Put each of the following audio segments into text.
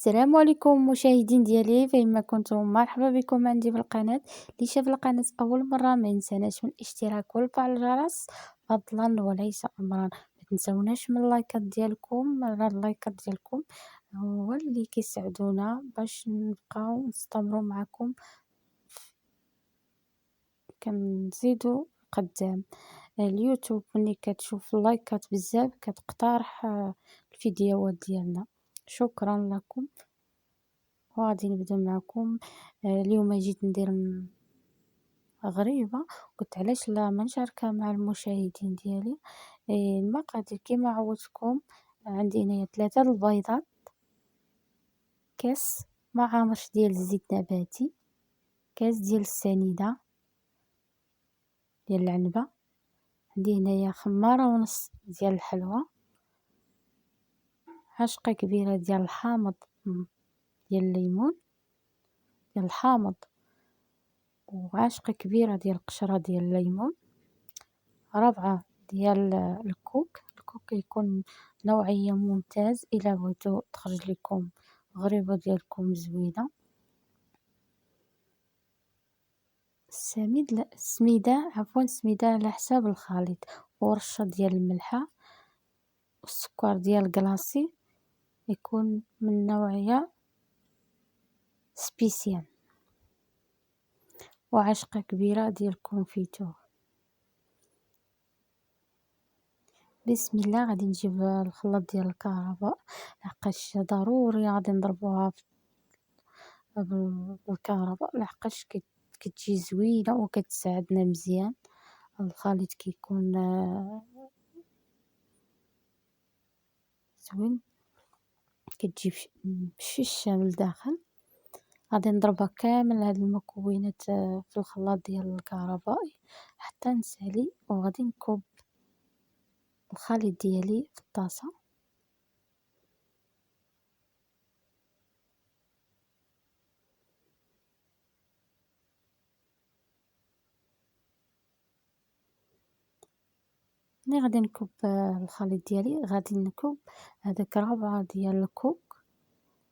السلام عليكم مشاهدين ديالي فيما كنتم، مرحبا بكم عندي في القناة. اللي شاف القناة أول مرة ما ينساناش من الاشتراك وفعل الجرس فضلا وليس أمرا. ما تنسوناش من اللايكات ديالكم، اللايكات ديالكم هو اللي كيساعدونا باش نبقاو نستمروا معكم، كنزيدو قدام. اليوتيوب ملي كتشوف اللايكات بزاف كتقترح الفيديوهات ديالنا. شكرا لكم وغادي نبدا معكم. اليوم جيت ندير غريبة، قلت علاش لا ما نشاركها مع المشاهدين ديالي. المقادير كما عودتكم، عندي هنايا 3 البيضات، كاس معامرش ديال الزيت نباتي، كاس ديال السنيدة ديال العنبة، عندي هنايا خمارة ونص ديال الحلوى، عشقة كبيرة ديال الحامض ديال الليمون ديال الحامض، وعاشقة كبيرة ديال القشرة ديال الليمون، ربعة ديال الكوك يكون نوعية ممتاز إلا بغيتو تخرج لكم غريبة ديالكم زوينة. السميدة على حساب الخليط، ورشة ديال الملحة، والسكر ديال الكلاصي يكون من نوعية سبيسيان، وعشقة كبيرة ديال الكونفيتور. بسم الله، غادي نجيب الخلاط ديال الكهرباء لحقاش ضروري غادي نضربوها بالكهرباء لحقاش كتجي زوينة وكتساعدنا مزيان. الخليط كيكون زوين، كتجي بششة من الداخل. غادي نضربها كامل هاد المكونات في الخلاط ديال الكهربائي حتى نسالي، وغادي نكب الخليط ديالي في الطاسة. ملي غادي نكب الخليط ديالي، غادي نكب هذاك ربعة ديال الكوك،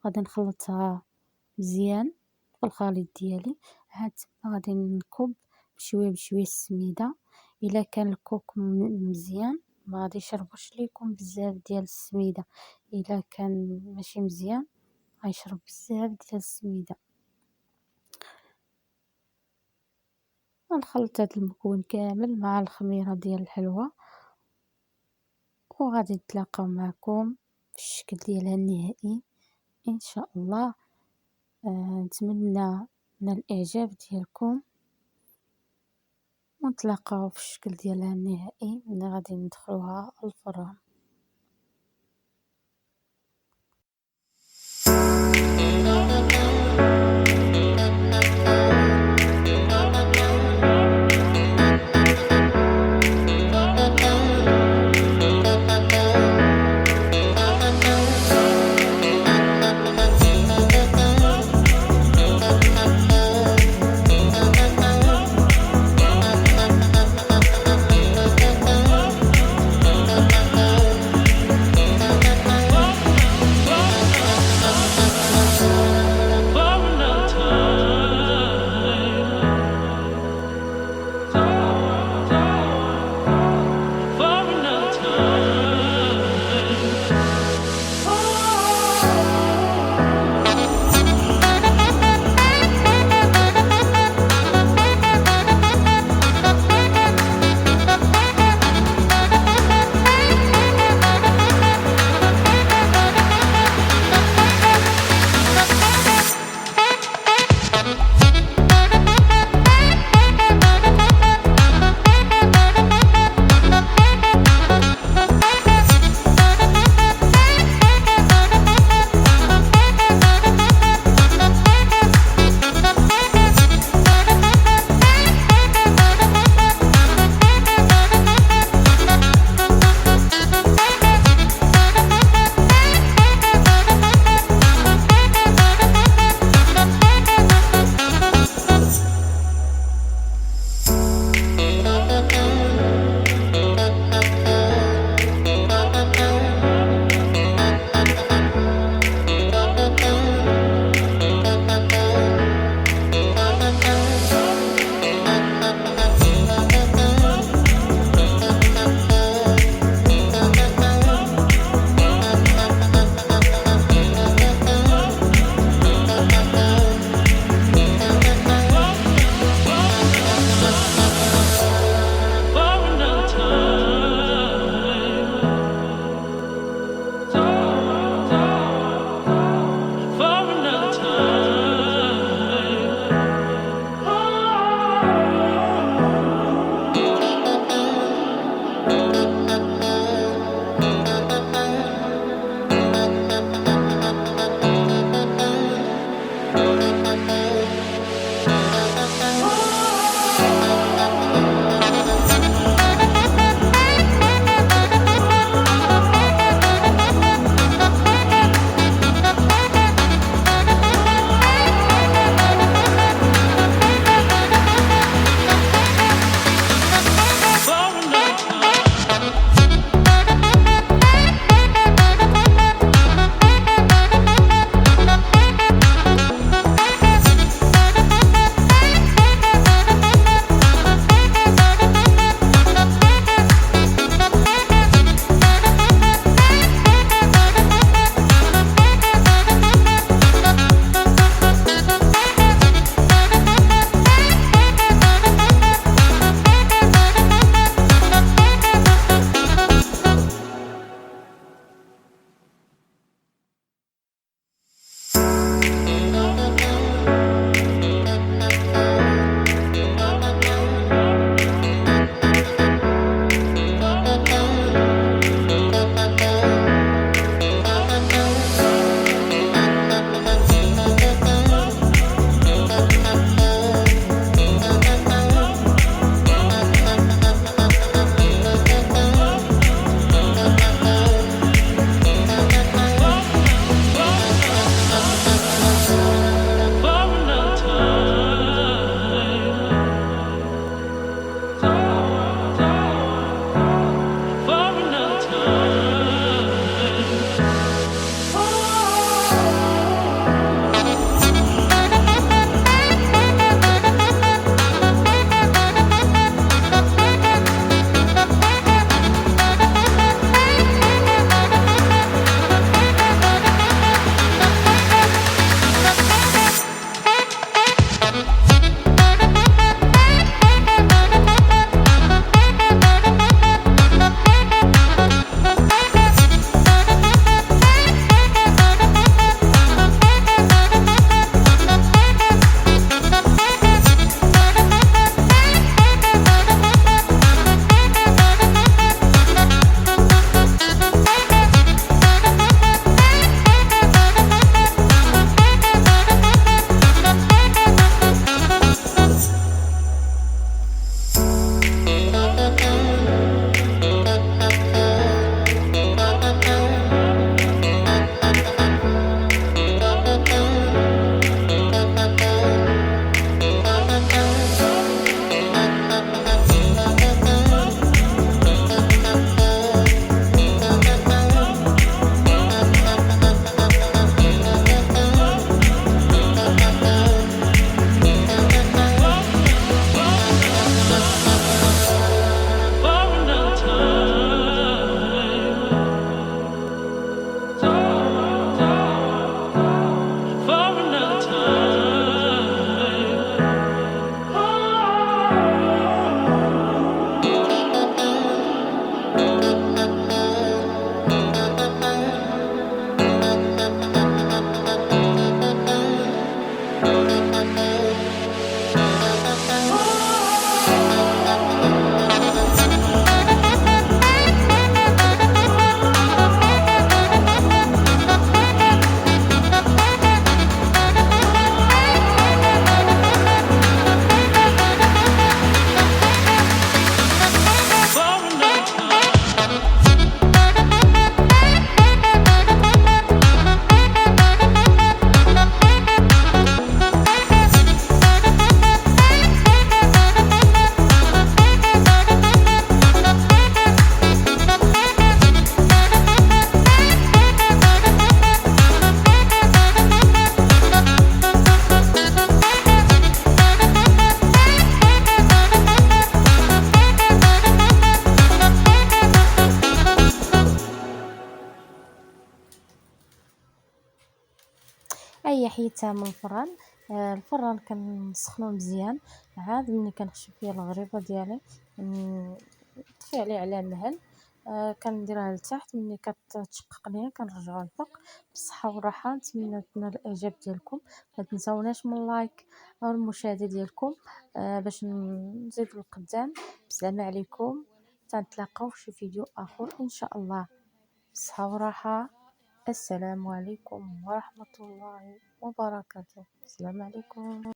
غادي نخلطها مزيان في الخليط ديالي. عاد غادي نكب بشويه بشويه السميده. الا كان الكوك مزيان ما غاديش يربش ليكم بزاف ديال السميده، الا كان ماشي مزيان غيشرب بزاف ديال السميده. غنخلط هذا المكون كامل مع الخميره ديال الحلوى، وغادي نتلاقاو معكم في الشكل ديالها النهائي ان شاء الله. نتمنى من الاعجاب ديالكم، ونتلاقاو في الشكل ديالها النهائي ملي غادي ندخلوها الفران. حيدتها من الفران. الفران كنسخنو مزيان، عاد ملي كنخشي فيه الغريبة ديالي نطفي عليه على المهل. كنديرها لتحت، ملي كتشقق ليا كنرجعو الفوق. بالصحة والراحة، نتمنى تنال الاعجاب ديالكم. ما تنساوناش من اللايك او المشاهدة ديالكم باش نزيدو القدام. بسلامة عليكم، تنتلاقاو في شي فيديو اخر ان شاء الله. بالصحة والراحة. السلام عليكم ورحمة الله وبركاته. السلام عليكم.